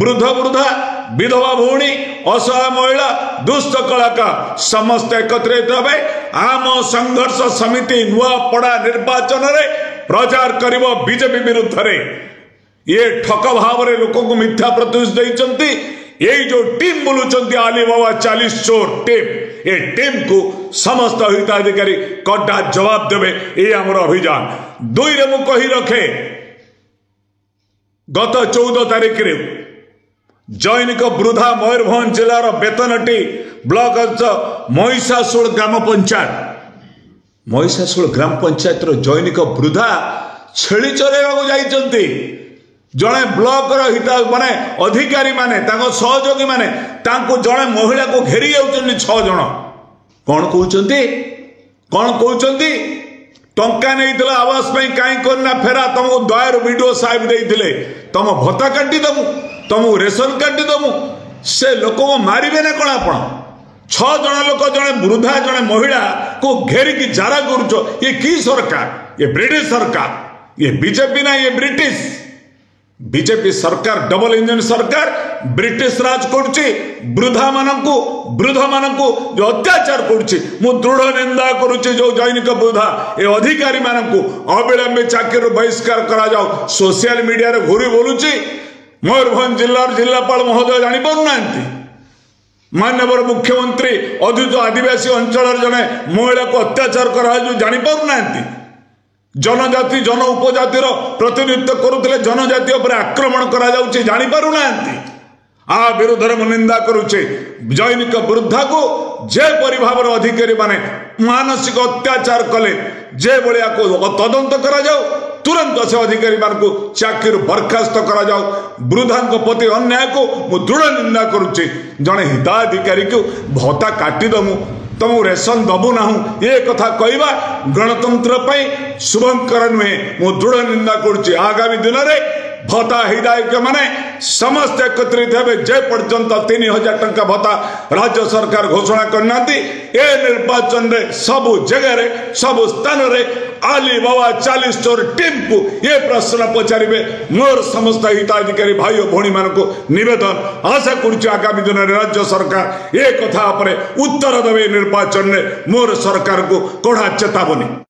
वृद्ध वृद्धा विधवा भौणी असहाय महिला दुष्ट कलाकार समस्त एकत्रित हे आम संघर्ष समिति नुआपड़ा निर्वाचन रे प्रचार करिवो बीजेपी विरुद्ध रे ये ठक भाव रे लोक को मिथ्या प्रतिश्रुति देइचंती ये जो टीम बोलुचंती आली बाबा 40 चोर टीम ये टीम को समस्त हिताधिकारी कड़ा जवाब देवे ये आमर अभियान 2 रे मु कही रखे गत 14 तारिख रे जैनिक वृद्धा मयूरभंज जिलार बेतनटी ब्लॉक महिषासुर ग्राम पंचायत जैनिक वृद्धा छेली चरेगा जाइचंती जड़े ब्लॉक हिता माने अधिकारी माने सहयोगी माने जड़े महिला को घेरी जाउछन्ती 6 जन कौन कहते टंका नहीं आवास कहीं करना फेरा तुमको दयार वीडियो साहेब देते तुम भत्ता काटी दमु तुमको रेशन काटी दमु से लोक को मारे ना कौन आप 6 जन लोक जड़े वृद्धा जड़े महिला को घेरिकी जारा करुच ये की सरकार ये ब्रिटिश सरकार ये बीजेपी ना ये ब्रिटिश बीजेपी सरकार डबल इंजन सरकार ब्रिटिश राज करुच्ची वृद्धा मानू जो अत्याचार करुच्ची मु दृढ़ निंदा करुच्ची जो जैनिक वृद्धा ये अधिकारी मानू अविलंबे चाकरी बहिष्कार करा जाओ सोशल मीडिया रे घूरी बोलुची मयूरभंज जिलार जिलापाल महोदय जानी पारुना माननीय मुख्यमंत्री अधिक आदिवासी अंचल जने महिला को अत्याचार करा जानी पारुना जनजाति जन उपजातिर प्रतिनिधित्व करुले जनजाति उपर आक्रमण करा जाउछि जानी पारुना आ विरोध में निंदा करुचे जैनिक वृद्धा को जे परिभावर अधिकारी माने मानसिक अत्याचार कले जे भलिया को तदंत करा जाओ तुरंत से अधिकारी मान को चाकरी बर्खास्त करा जाओ वृद्धा प्रति अन्याय को मु दृढ़ निंदा करुचे जड़े हिताधिकारी को भत्ता काटी दमु तुम रेशन दबु ना ये कथा कहवा गणतंत्र शुभंकर नुहे मु दृढ़ निंदा करुच्ची आगामी दिन में भत्ता हिताधिकारी माने समस्त एकत्रित हे जे पर्यंत 3000 टंका भत्ता राज्य सरकार घोषणा करना ए निर्वाचन रे सबु जगह सबु स्थान रे आली बाबा 40 चोर टीम को ये प्रश्न पचारे मोर समस्त हिताधिकारी भाई और भौणी मान को निवेदन आशा करुच्ची आगामी दिन में राज्य सरकार ये कथा उत्तर देवे निर्वाचन में मोर सरकार को कड़ा चेतावनी।